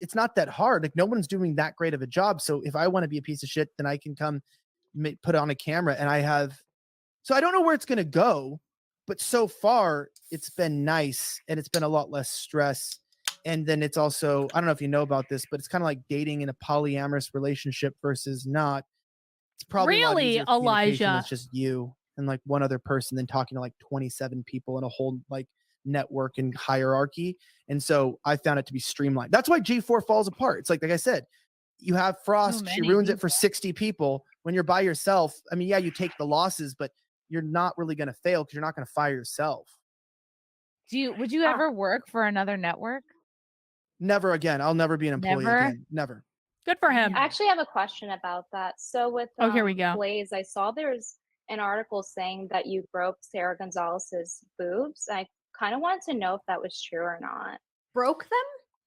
it's not that hard. Like no one's doing that great of a job. So if I want to be a piece of shit, then I can come put on a camera and I have, so I don't know where it's going to go, but so far it's been nice and it's been a lot less stress. And then it's also, I don't know if you know about this, but it's kind of like dating in a polyamorous relationship versus not. It's probably a lot Really, easier communication. Elijah? It's just you and like one other person than talking to like 27 people in a whole like network and hierarchy. And so I found it to be streamlined. That's why G4 falls apart. It's like I said, you have Frost, she ruins it for 60 people. When you're by yourself, I mean, yeah, you take the losses, but you're not really going to fail because you're not going to fire yourself. Would you ever work for another network? Never again. I'll never be an employee again. Never. Good for him. I actually have a question about that. So with here we go. Blaze, I saw there's an article saying that you broke Sarah Gonzalez's boobs. I kind of wanted to know if that was true or not. Broke them?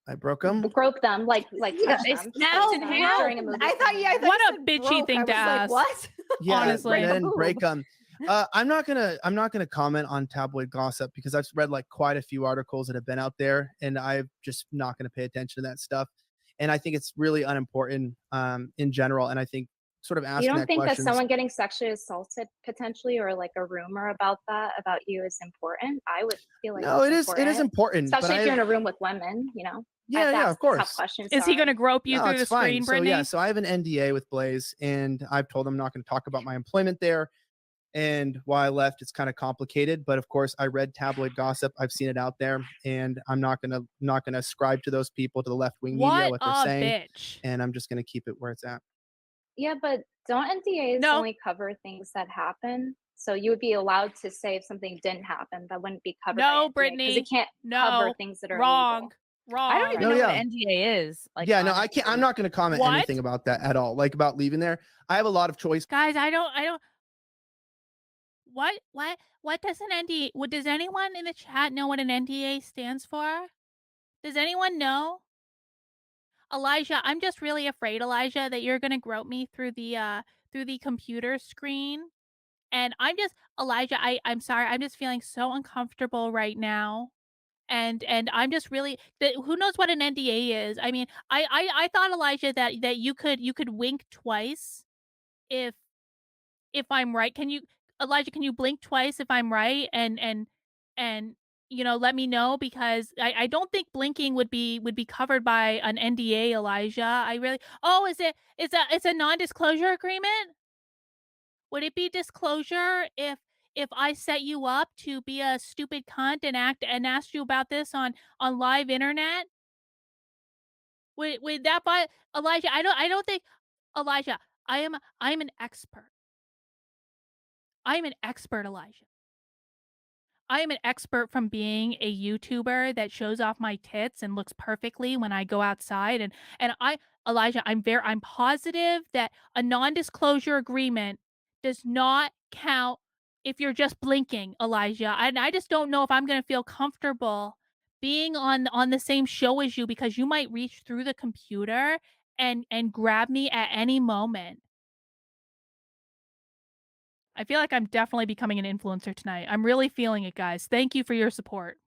I broke them. Broke them, like touched they them. snapped in half. During a movie. I thought What you a said bitchy broke. thing to I was ask. like, what? Yeah, honestly. I didn't break them. I'm not gonna comment on tabloid gossip because I've read like quite a few articles that have been out there, and I'm just not gonna pay attention to that stuff. And I think it's really unimportant in general. And I think sort of asking You don't that think question, that someone getting sexually assaulted potentially, or like a rumor about you is important? I would feel like no, it is important, especially if you're in a room with women. You know. Yeah, of course. Tough questions. Is he going to grope you through the screen, Brittany? So yeah, so I have an NDA with Blaze, and I've told them I'm not going to talk about my employment there. And why I left, it's kind of complicated, but of course I read tabloid gossip. I've seen it out there, and I'm not gonna ascribe to those people, to the left wing media, what they're saying. Bitch. And I'm just gonna keep it where it's at. Yeah, but don't NDAs only cover things that happen? So you would be allowed to say if something didn't happen, that wouldn't be covered. No, by Brittany, because it can't cover things that are wrong. illegal. Wrong. I don't even know what an NDA is. Like, yeah, no, I can't. I'm not going to comment anything about that at all. Like about leaving there. I have a lot of choice. Guys, I don't. What does an NDA? Does anyone in the chat know what an NDA stands for? Does anyone know? Elijah, I'm just really afraid, Elijah, that you're gonna grope me through the computer screen. And Elijah, I'm sorry, I'm just feeling so uncomfortable right now. And I'm just really, who knows what an NDA is? I mean, I thought, Elijah, that you could wink twice if I'm right. Elijah, can you blink twice if I'm right? And let me know, because I don't think blinking would be covered by an NDA, Elijah. It's a non-disclosure agreement? Would it be disclosure if I set you up to be a stupid cunt and asked you about this on live internet? Would that buy, Elijah? I don't think, Elijah. I'm an expert. I'm an expert, Elijah. I am an expert from being a YouTuber that shows off my tits and looks perfectly when I go outside. And Elijah, I'm positive that a non-disclosure agreement does not count if you're just blinking, Elijah. And I just don't know if I'm going to feel comfortable being on the same show as you, because you might reach through the computer and grab me at any moment. I feel like I'm definitely becoming an influencer tonight. I'm really feeling it, guys. Thank you for your support.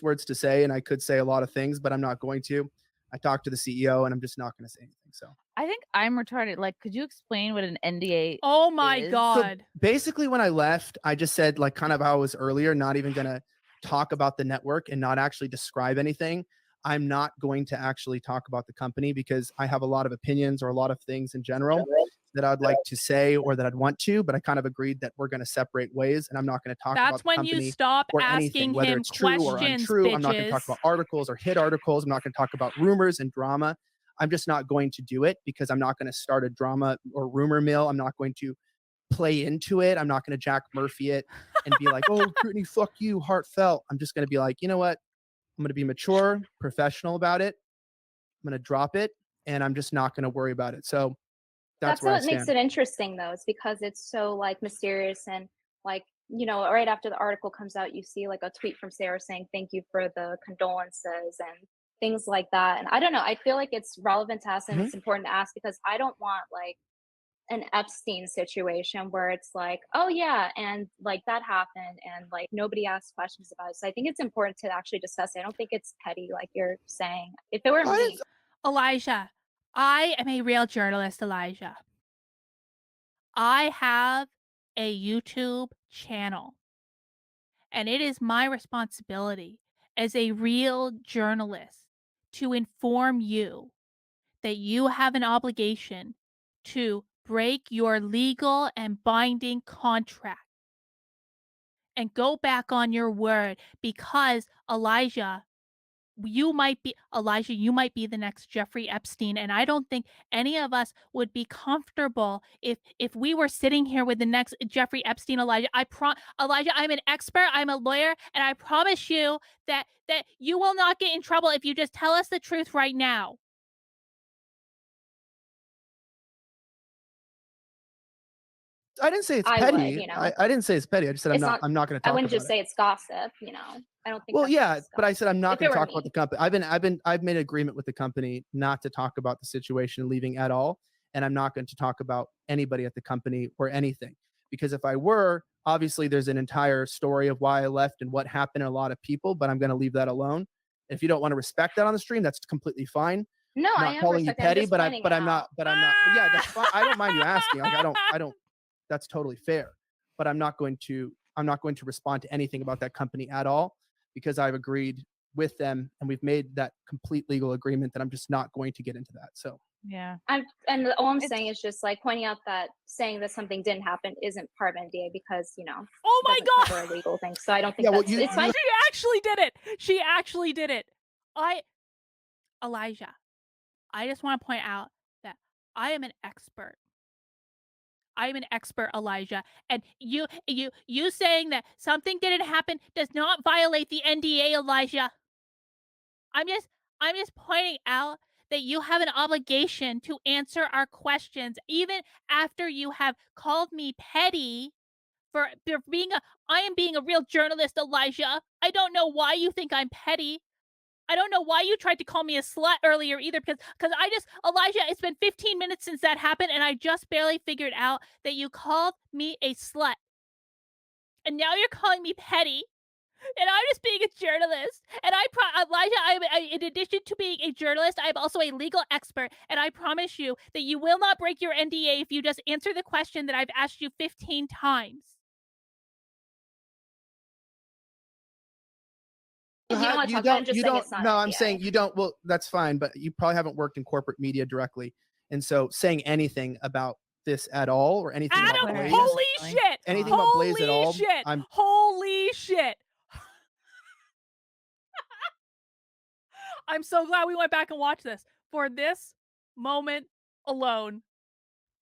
Words to say, and I could say a lot of things, but I'm not going to. I talked to the CEO, and I'm just not going to say anything. So I think I'm retarded. Like, could you explain what an NDA? Oh my God! So basically, when I left, I just said, like, kind of how I was earlier, not even going to talk about the network and not actually describe anything. I'm not going to actually talk about the company because I have a lot of opinions or a lot of things in general that I'd like to say or that I'd want to, but I kind of agreed that we're going to separate ways, and I'm not going to talk about the company. That's when you stop asking whether him it's true or untrue. bitches. I'm not going to talk about articles or hit articles. I'm not going to talk about rumors and drama. I'm just not going to do it because I'm not going to start a drama or rumor mill. I'm not going to play into it. I'm not going to Jack Murphy it and be like, oh, Brittany, fuck you, heartfelt. I'm just going to be like, you know what? I'm going to be mature, professional about it. I'm going to drop it, and I'm just not going to worry about it. So that's what makes it interesting, though. It's because it's so like mysterious, and like, right after the article comes out, you see like a tweet from Sarah saying thank you for the condolences and things like that. And I don't know. I feel like it's relevant to ask, and it's important to ask, because I don't want like an Epstein situation where it's like, oh yeah, and like that happened, and like nobody asked questions about it. So I think it's important to actually discuss it. I don't think it's petty like you're saying. If it were me, Elijah, I am a real journalist, Elijah. I have a YouTube channel, and it is my responsibility as a real journalist to inform you that you have an obligation to break your legal and binding contract and go back on your word, because Elijah, you might be the next Jeffrey Epstein, and I don't think any of us would be comfortable if we were sitting here with the next Jeffrey Epstein. Elijah, Elijah, I'm an expert, I'm a lawyer, and I promise you that you will not get in trouble if you just tell us the truth right now. I didn't say it's I petty. would, you know. I didn't say it's petty. I just said It's I'm not going to talk I wouldn't about just it. say it's gossip, you know. I don't think Well, that's yeah, just but I said I'm not If going it to were talk about me. the company. I've made an agreement with the company not to talk about the situation leaving at all, and I'm not going to talk about anybody at the company or anything, because if I were, obviously there's an entire story of why I left and what happened to a lot of people, but I'm going to leave that alone. If you don't want to respect that on the stream, that's completely fine. No, I'm I not am calling you respecting. I'm petty, just but pointing it I'm not. out. But yeah, that's fine. I don't mind you asking. Like I don't. That's totally fair. But I'm not going to respond to anything about that company at all, because I've agreed with them and we've made that complete legal agreement that I'm just not going to get into that. So Yeah. All I'm saying is just like pointing out that saying that something didn't happen isn't part of NDA, because you know. Oh my doesn't God! cover legal things. So I don't think Yeah, well, that's it's fine. She actually did it. She actually did it. Elijah, I just want to point out that I am an expert. I'm an expert, Elijah, and you saying that something didn't happen does not violate the NDA, Elijah. I'm just pointing out that you have an obligation to answer our questions, even after you have called me petty for being I am being a real journalist, Elijah. I don't know why you think I'm petty. I don't know why you tried to call me a slut earlier either, because Elijah, it's been 15 minutes since that happened, and I just barely figured out that you called me a slut. And now you're calling me petty, and I'm just being a journalist. And Elijah, in addition to being a journalist, I'm also a legal expert, and I promise you that you will not break your NDA if you just answer the question that I've asked you 15 times. You don't want to talk about it. I'm just saying it's not no, NDA. I'm saying you don't. Well, that's fine, but you probably haven't worked in corporate media directly, and so saying anything about this at all or anything Adam, about Blaze, holy shit! anything about Blaze at all, shit! I'm Holy shit! I'm so glad we went back and watched this. For this moment alone.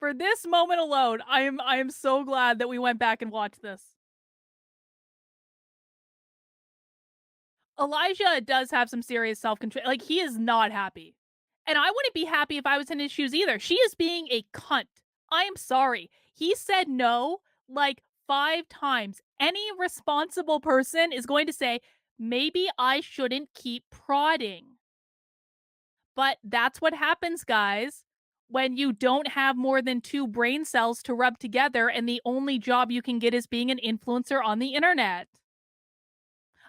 For this moment alone, I am so glad that we went back and watched this. Elijah does have some serious self-control. Like, he is not happy. And I wouldn't be happy if I was in his shoes either. She is being a cunt. I am sorry. He said no like 5 times. Any responsible person is going to say, maybe I shouldn't keep prodding. But that's what happens, guys, when you don't have more than 2 brain cells to rub together and the only job you can get is being an influencer on the internet.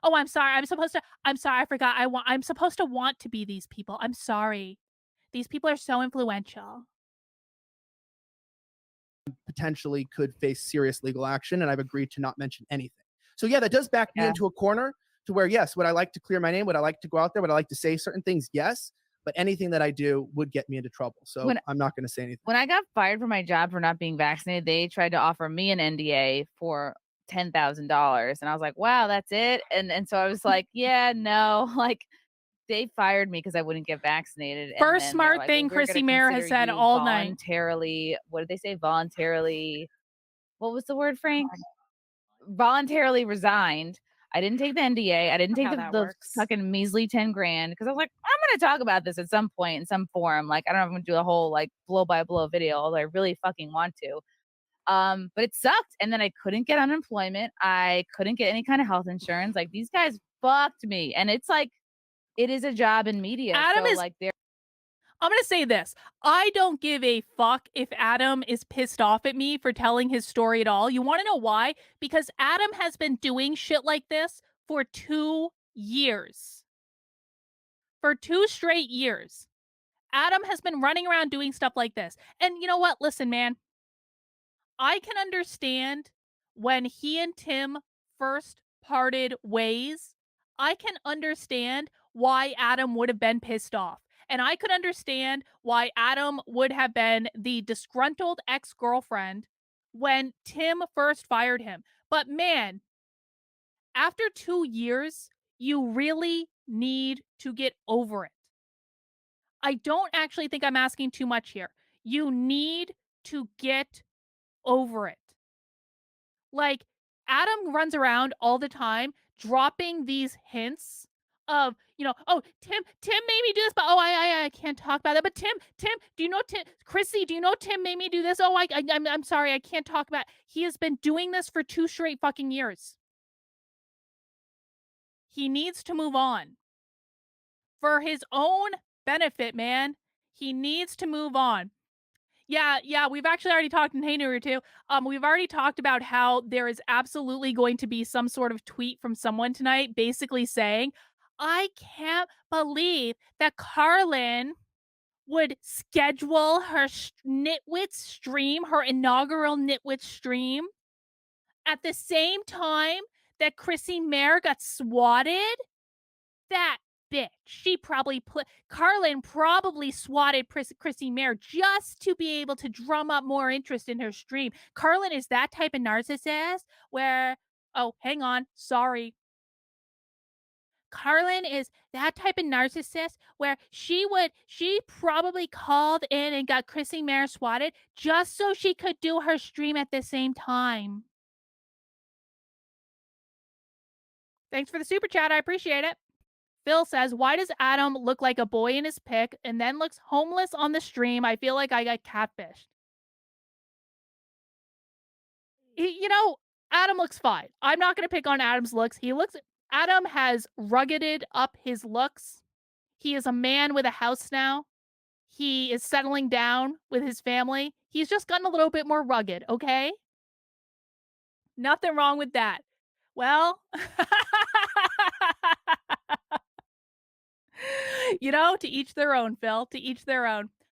Oh, I'm sorry. I'm sorry. I forgot. I'm supposed to want to be these people. I'm sorry. These people are so influential. potentially could face serious legal action, and I've agreed to not mention anything. So yeah, that does back me into a corner to where, yes, would I like to clear my name? Would I like to go out there? Would I like to say certain things? Yes. But anything that I do would get me into trouble. So I'm not going to say anything. When I got fired from my job for not being vaccinated, they tried to offer me an NDA for $10,000. And I was like, wow, that's it. And so I was like, yeah, no, like they fired me because I wouldn't get vaccinated. And First then smart like, thing well, Chrissie Mayr has said all night. Voluntarily, what did they say? Voluntarily, what was the word, Frank? Voluntarily resigned. I didn't take the NDA. I didn't take the fucking measly 10 grand because I was like, I'm going to talk about this at some point in some forum. Like, I don't know if I'm going to do a whole like blow by blow video, although I really fucking want to. But it sucked. And then I couldn't get unemployment. I couldn't get any kind of health insurance. Like, these guys fucked me. And it's like, it is a job in media. Adam so is like they're I'm going to say this. I don't give a fuck if Adam is pissed off at me for telling his story at all. You want to know why? Because Adam has been doing shit like this for 2 years. For 2 straight years. Adam has been running around doing stuff like this. And you know what? Listen, man, I can understand when he and Tim first parted ways. I can understand why Adam would have been pissed off. And I could understand why Adam would have been the disgruntled ex girlfriend when Tim first fired him. But man, after 2 years, you really need to get over it. I don't actually think I'm asking too much here. You need to get over it. Like, Adam runs around all the time dropping these hints of, oh, Tim made me do this, but oh, I can't talk about that. But Tim, do you know Tim, Chrissy, do you know Tim made me do this? Oh, I'm sorry, I can't talk about it. He has been doing this for 2 straight fucking years. He needs to move on. For his own benefit, man. He needs to move on. Yeah, we've actually already talked in Hey Newer too. We've already talked about how there is absolutely going to be some sort of tweet from someone tonight basically saying, I can't believe that Carlin would schedule her Nitwit stream, her inaugural Nitwit stream, at the same time that Chrissie Mayr got swatted. That bitch. She probably Carlin probably swatted Chrissie Mayr just to be able to drum up more interest in her stream. Carlin is that type of narcissist where, oh, hang on, sorry. Carlin is that type of narcissist where she probably called in and got Chrissie Mayr swatted just so she could do her stream at the same time. Thanks for the super chat. I appreciate it. Phil says, why does Adam look like a boy in his pic and then looks homeless on the stream? I feel like I got catfished. Adam looks fine. I'm not going to pick on Adam's looks. Adam has ruggeded up his looks. He is a man with a house now. He is settling down with his family. He's just gotten a little bit more rugged, okay? Nothing wrong with that. Well, to each their own, Phil. To each their own.